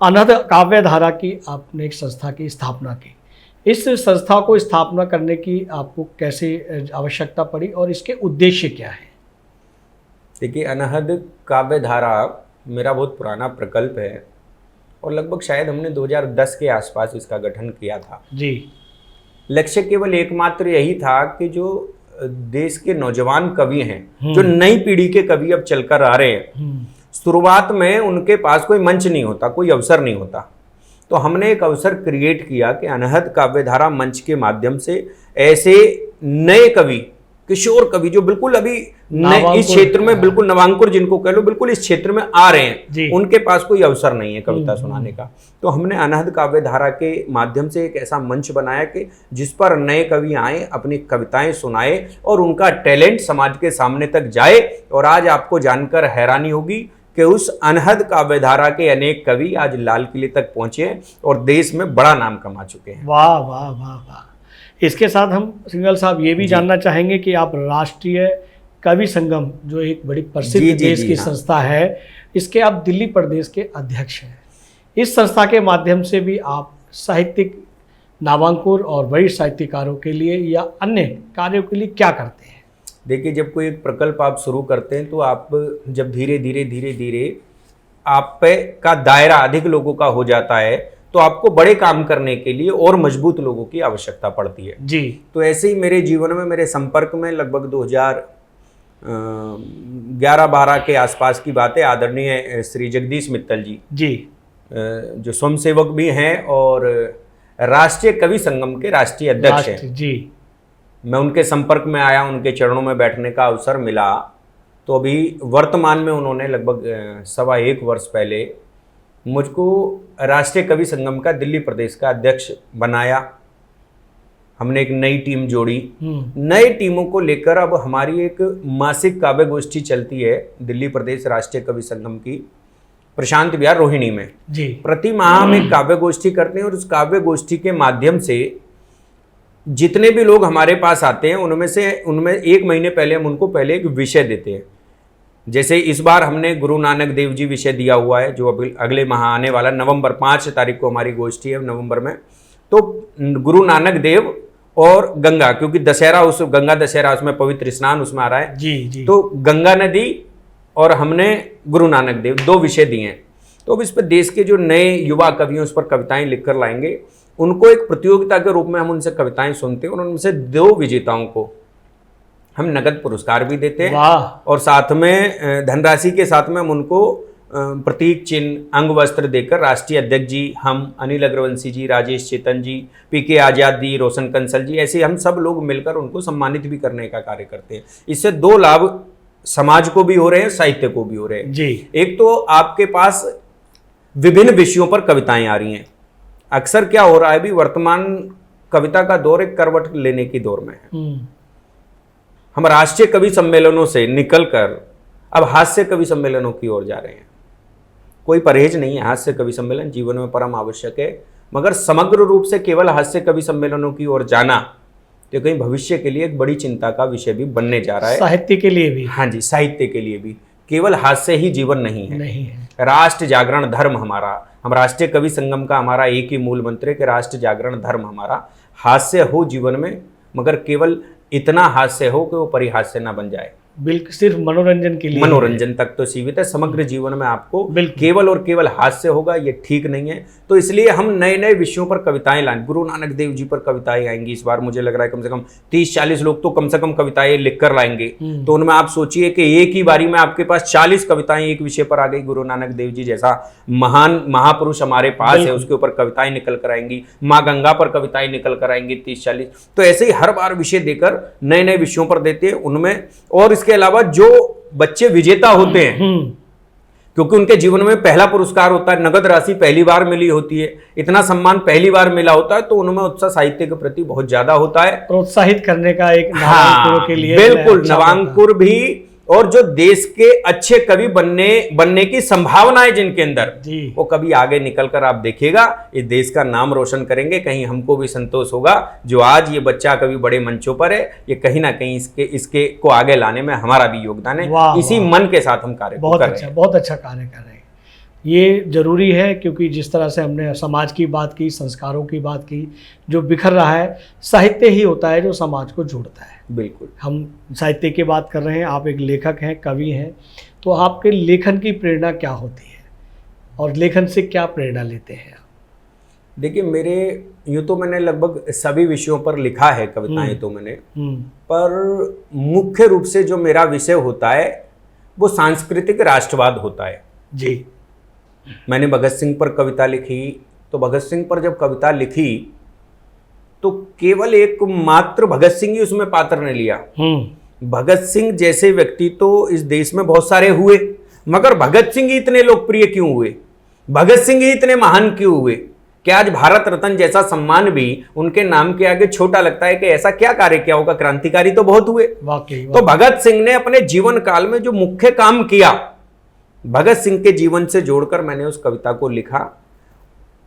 अनहद काव्य धारा की आपने एक संस्था की स्थापना की। इस संस्था को स्थापना करने की आपको कैसे आवश्यकता पड़ी और इसके उद्देश्य क्या है? देखिए, अनहद काव्य धारा मेरा बहुत पुराना प्रकल्प है और लगभग शायद हमने 2010 के आसपास इसका गठन किया था जी। लक्ष्य केवल एकमात्र यही था कि जो देश के नौजवान कवि हैं, जो नई पीढ़ी के कवि अब चलकर आ रहे हैं, शुरुआत में उनके पास कोई मंच नहीं होता, कोई अवसर नहीं होता। तो हमने एक अवसर क्रिएट किया कि अनहद काव्यधारा मंच के माध्यम से ऐसे नए कवि, किशोर कवि जो बिल्कुल अभी इस क्षेत्र में बिल्कुल नवांकुर जिनको कह लो, बिल्कुल इस क्षेत्र में आ रहे हैं, उनके पास कोई अवसर नहीं है कविता सुनाने का। तो हमने अनहद काव्यधारा के माध्यम से एक ऐसा मंच बनाया कि जिस पर नए कवि आए, अपनी कविताएं सुनाए और उनका टैलेंट समाज के सामने तक जाए। और आज आपको जानकर हैरानी होगी कि उस अनहद काव्यधारा के अनेक कवि आज लाल किले तक पहुंचे हैं और देश में बड़ा नाम कमा चुके हैं। वाह वाह वाह वाह। इसके साथ हम सिंघल साहब ये भी जानना चाहेंगे कि आप राष्ट्रीय कवि संगम, जो एक बड़ी प्रसिद्ध देश की संस्था है, इसके आप दिल्ली प्रदेश के अध्यक्ष हैं। इस संस्था के माध्यम से भी आप साहित्यिक नामांकुर और वरिष्ठ साहित्यकारों के लिए या अन्य कार्यों के लिए क्या करते हैं? देखिए, जब कोई एक प्रकल्प आप शुरू करते हैं तो आप जब धीरे धीरे आप पे का दायरा अधिक लोगों का हो जाता है तो आपको बड़े काम करने के लिए और मजबूत लोगों की आवश्यकता पड़ती है जी। तो ऐसे ही मेरे जीवन में, मेरे संपर्क में लगभग 2011-12 के आसपास की बात है, आदरणीय श्री जगदीश मित्तल जी जो स्वयंसेवक भी हैं और राष्ट्रीय कवि संगम के राष्ट्रीय अध्यक्ष हैं जी। मैं उनके संपर्क में आया, उनके चरणों में बैठने का अवसर मिला। तो अभी वर्तमान में उन्होंने लगभग 1.25 वर्ष पहले मुझको राष्ट्रीय कवि संगम का दिल्ली प्रदेश का अध्यक्ष बनाया। हमने एक नई टीम जोड़ी। नई टीमों को लेकर अब हमारी एक मासिक काव्य गोष्ठी चलती है दिल्ली प्रदेश राष्ट्रीय कवि संगम की, प्रशांत विहार रोहिणी में जी। प्रति माह हम एक काव्य गोष्ठी करते हैं और उस काव्य गोष्ठी के माध्यम से जितने भी लोग हमारे पास आते हैं उनमें 1 महीने पहले हम उनको पहले एक विषय देते हैं। जैसे इस बार हमने गुरु नानक देव जी विषय दिया हुआ है, जो अगले माह आने वाला नवंबर 5 तारीख को हमारी गोष्ठी है नवंबर में। तो गुरु नानक देव और गंगा, क्योंकि दशहरा, उस गंगा दशहरा उसमें पवित्र स्नान उसमें आ रहा है जी। तो गंगा नदी और हमने गुरु नानक देव 2 विषय दिए हैं। तो अब इस पर देश के जो नए युवा कवियों उस पर कविताएं लिखकर लाएंगे, उनको एक प्रतियोगिता के रूप में हम उनसे कविताएं सुनते हैं और उनमें से 2 विजेताओं को हम नगद पुरस्कार भी देते हैं और साथ में धनराशि के साथ में हम उनको प्रतीक चिन्ह, अंग वस्त्र देकर राष्ट्रीय अध्यक्ष जी, हम अनिल अग्रवंशी जी, राजेश चेतन जी, पीके आजाद जी, रोशन कंसल जी, ऐसे हम सब लोग मिलकर उनको सम्मानित भी करने का कार्य करते हैं। इससे 2 लाभ समाज को भी हो रहे हैं, साहित्य को भी हो रहे हैं जी। एक तो आपके पास विभिन्न विषयों पर कविताएं आ रही हैं। अक्सर क्या हो रहा है, भी वर्तमान कविता का दौर एक करवट लेने की दौर में है। हम राष्ट्रीय कवि सम्मेलनों से निकलकर अब हास्य कवि सम्मेलनों की ओर जा रहे हैं। कोई परहेज नहीं है, हास्य कवि सम्मेलन जीवन में परम आवश्यक है, मगर समग्र रूप से केवल हास्य कवि सम्मेलनों की ओर जाना तो कहीं भविष्य के लिए एक बड़ी चिंता का विषय भी बनने जा रहा है, साहित्य के लिए भी। हाँ जी, साहित्य के लिए भी। केवल हास्य ही जीवन नहीं है। राष्ट्र जागरण धर्म हमारा, हम राष्ट्रीय कवि संगम का हमारा एक ही मूल मंत्र है कि राष्ट्र जागरण धर्म हमारा। हास्य हो जीवन में, मगर केवल इतना हास्य हो कि वो परिहास्य ना बन जाए। बिल्कुल, सिर्फ मनोरंजन के लिए, मनोरंजन तक तो सीमित है। समग्र जीवन में आपको केवल और केवल हास्य होगा, ये ठीक नहीं है। तो इसलिए हम नए नए विषयों पर कविताएं लाएं। गुरु नानक देव जी पर कविताएं आएंगी इस बार, मुझे लग रहा है कम से कम 30-40 लोग तो कम से कम कविताएं लिखकर लाएंगे। तो उनमें आप सोचिए कि एक ही बारी में आपके पास 40 कविताएं एक विषय पर आ गई। गुरु नानक देव जी जैसा महान महापुरुष हमारे पास है, उसके ऊपर कविताएं निकल कर आएंगी। माँ गंगा पर कविताएं निकल कर आएंगी 30-40। तो ऐसे ही हर बार विषय देकर नए नए विषयों पर देते हैं उनमें। और इसके अलावा जो बच्चे विजेता होते हैं, क्योंकि उनके जीवन में पहला पुरस्कार होता है, नगद राशि पहली बार मिली होती है, इतना सम्मान पहली बार मिला होता है, तो उनमें उत्साह साहित्य के प्रति बहुत ज्यादा होता है। प्रोत्साहित करने का एक नवांकुर के लिए बिल्कुल नवांकुर भी, और जो देश के अच्छे कवि बनने की संभावनाएं जिनके अंदर, वो कभी आगे निकलकर आप देखिएगा इस देश का नाम रोशन करेंगे। कहीं हमको भी संतोष होगा जो आज ये बच्चा कवि बड़े मंचों पर है, ये कहीं ना कहीं इसके को आगे लाने में हमारा भी योगदान है। इसी मन के साथ हम कार्य कर रहे हैं। बहुत अच्छा कार्य कर रहे हैं। ये ज़रूरी है, क्योंकि जिस तरह से हमने समाज की बात की, संस्कारों की बात की, जो बिखर रहा है, साहित्य ही होता है जो समाज को जोड़ता है। बिल्कुल। हम साहित्य की बात कर रहे हैं, आप एक लेखक हैं, कवि हैं, तो आपके लेखन की प्रेरणा क्या होती है और लेखन से क्या प्रेरणा लेते हैं? देखिए, यूँ तो मैंने लगभग सभी विषयों पर लिखा है कविताएं तो मैंने, पर मुख्य रूप से जो मेरा विषय होता है वो सांस्कृतिक राष्ट्रवाद होता है जी। मैंने भगत सिंह पर कविता लिखी, तो भगत सिंह पर जब कविता लिखी तो केवल एक मात्र भगत सिंह ही उसमें पात्र ने लिया। भगत सिंह जैसे व्यक्ति तो इस देश में बहुत सारे हुए, मगर भगत सिंह ही इतने लोकप्रिय क्यों हुए, भगत सिंह ही इतने महान क्यों हुए कि आज भारत रत्न जैसा सम्मान भी उनके नाम के आगे छोटा लगता है? कि ऐसा क्या कार्य किया होगा? क्रांतिकारी तो बहुत हुए। वाकई। तो भगत सिंह ने अपने जीवन काल में जो मुख्य काम किया, भगत सिंह के जीवन से जोड़कर मैंने उस कविता को लिखा।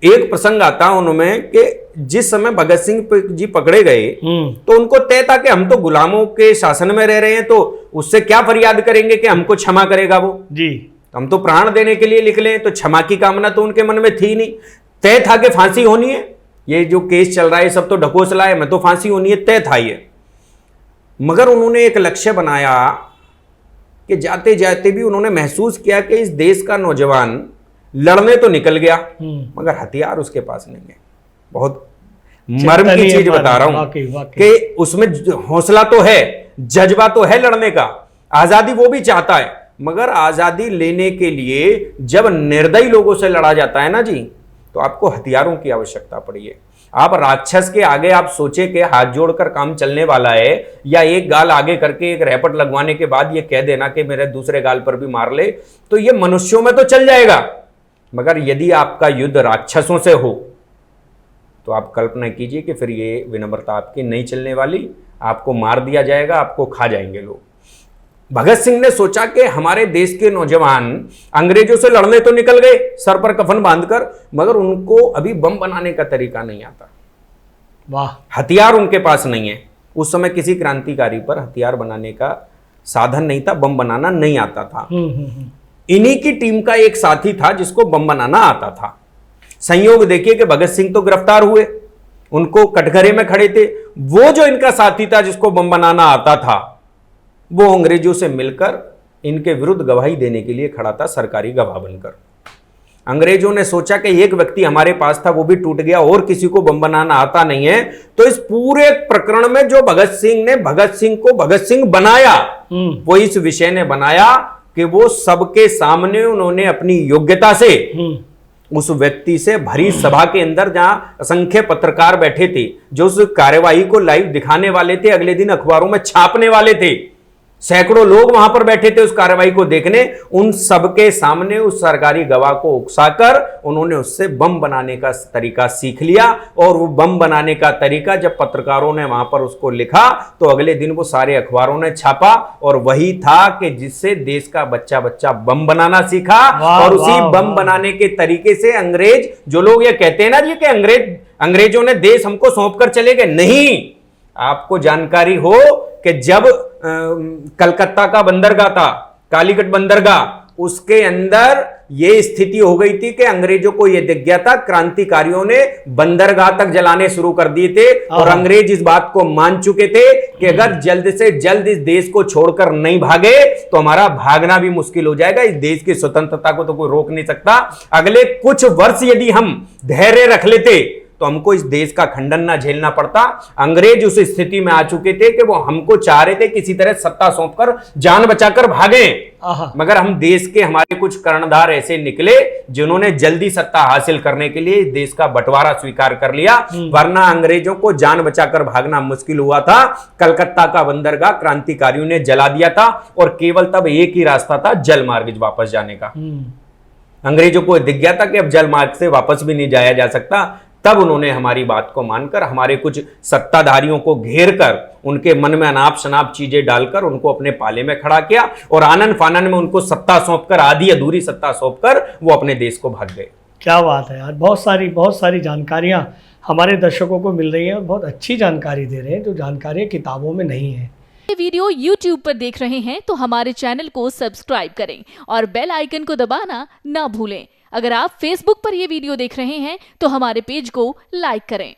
एक प्रसंग आता उनमें कि जिस समय भगत सिंह जी पकड़े गए तो उनको तय था कि हम तो गुलामों के शासन में रह रहे हैं, तो उससे क्या फरियाद करेंगे कि हमको क्षमा करेगा वो जी, हम तो प्राण देने के लिए निकले। तो क्षमा की कामना तो उनके मन में थी नहीं, तय था कि फांसी होनी है। ये जो केस चल रहा है सब तो ढकोसला है, मैं तो फांसी होनी है, तय था ये। मगर उन्होंने एक लक्ष्य बनाया कि जाते जाते भी उन्होंने महसूस किया कि इस देश का नौजवान लड़ने तो निकल गया मगर हथियार उसके पास नहीं है। बहुत मर्म की चीज बता रहा हूं कि उसमें हौसला तो है, जज्बा तो है लड़ने का, आजादी वो भी चाहता है, मगर आजादी लेने के लिए जब निर्दयी लोगों से लड़ा जाता है ना जी, तो आपको हथियारों की आवश्यकता पड़ी है। आप राक्षस के आगे आप सोचे कि हाथ जोड़कर काम चलने वाला है, या एक गाल आगे करके एक रैपट लगवाने के बाद ये कह देना कि मेरे दूसरे गाल पर भी मार ले, तो ये मनुष्यों में तो चल जाएगा, मगर यदि आपका युद्ध राक्षसों से हो तो आप कल्पना कीजिए कि फिर ये विनम्रता आपकी नहीं चलने वाली, आपको मार दिया जाएगा, आपको खा जाएंगे लोग। भगत सिंह ने सोचा कि हमारे देश के नौजवान अंग्रेजों से लड़ने तो निकल गए सर पर कफन बांधकर, मगर उनको अभी बम बनाने का तरीका नहीं आता। वाह, हथियार उनके पास नहीं है। उस समय किसी क्रांतिकारी पर हथियार बनाने का साधन नहीं था, बम बनाना नहीं आता था। इन्हीं की टीम का एक साथी था जिसको बम बनाना आता था। संयोग देखिए कि भगत सिंह तो गिरफ्तार हुए, उनको कटघरे में खड़े थे। वो जो इनका साथी था जिसको बम बनाना आता था, वो अंग्रेजों से मिलकर इनके विरुद्ध गवाही देने के लिए खड़ा था, सरकारी गवाह बनकर। अंग्रेजों ने सोचा कि एक व्यक्ति हमारे पास था, वो भी टूट गया और किसी को बम बनाना आता नहीं है, तो इस पूरे प्रकरण में जो भगत सिंह ने भगत सिंह को भगत सिंह बनाया, वो इस विषय ने बनाया कि वो सबके सामने उन्होंने अपनी योग्यता से उस व्यक्ति से भरी सभा के अंदर, जहां असंख्य पत्रकार बैठे थे जो उस कार्यवाही को लाइव दिखाने वाले थे, अगले दिन अखबारों में छापने वाले थे, सैकड़ों लोग वहां पर बैठे थे उस कार्रवाई को देखने, उन सबके सामने उस सरकारी गवाह को उकसाकर उन्होंने उससे बम बनाने का तरीका सीख लिया। और वो बम बनाने का तरीका जब पत्रकारों ने वहां पर उसको लिखा तो अगले दिन वो सारे अखबारों ने छापा, और वही था कि जिससे देश का बच्चा बच्चा बम बनाना सीखा। और उसी बम बनाने के तरीके से अंग्रेज, जो लोग ये कहते हैं ना जी कि अंग्रेजों ने देश हमको सौंप कर चले गए, नहीं, आपको जानकारी हो कि जब कलकत्ता का बंदरगाह था, कालीकट बंदरगाह, उसके अंदर यह स्थिति हो गई थी कि अंग्रेजों को यह दिख गया था, क्रांतिकारियों ने बंदरगाह तक जलाने शुरू कर दिए थे, और अंग्रेज इस बात को मान चुके थे कि अगर जल्द से जल्द इस देश को छोड़कर नहीं भागे तो हमारा भागना भी मुश्किल हो जाएगा। इस देश की स्वतंत्रता को तो कोई रोक नहीं सकता। अगले कुछ वर्ष यदि हम धैर्य रख लेते तो हमको इस देश का खंडन ना झेलना पड़ता। अंग्रेज उस स्थिति में आ चुके थे कि वो हमको चाह रहे थे किसी तरह सत्ता सौंपकर जान बचाकर भागे, मगर हम देश के हमारे कुछ कर्णधार ऐसे निकले जिन्होंने जल्दी सत्ता हासिल करने के लिए देश का बंटवारा स्वीकार कर लिया, वरना अंग्रेजों को जान बचाकर भागना मुश्किल हुआ था। कलकत्ता का बंदरगाह क्रांतिकारियों ने जला दिया था, और केवल तब एक ही रास्ता था, जल मार्ग वापस जाने का। अंग्रेजों को दिख गया था कि अब जल मार्ग से वापस भी नहीं जाया जा सकता। तब उन्होंने हमारी बात को मानकर हमारे कुछ सत्ताधारियों को घेर कर उनके मन में अनाप शनाप चीजें डालकर उनको अपने पाले में खड़ा किया, और आनन फानन में उनको सत्ता सौंपकर, आधी अधूरी सत्ता सौंपकर वो अपने देश को भाग गए। क्या बात है यार, बहुत सारी जानकारियां हमारे दर्शकों को मिल रही हैं, और बहुत अच्छी जानकारी दे रहे हैं, जो जानकारी किताबों में नहीं है। ये वीडियो YouTube पर देख रहे हैं तो हमारे चैनल को सब्सक्राइब करें और बेल आइकन को दबाना ना भूलें अगर आप फेसबुक पर यह वीडियो देख रहे हैं तो हमारे पेज को लाइक करें।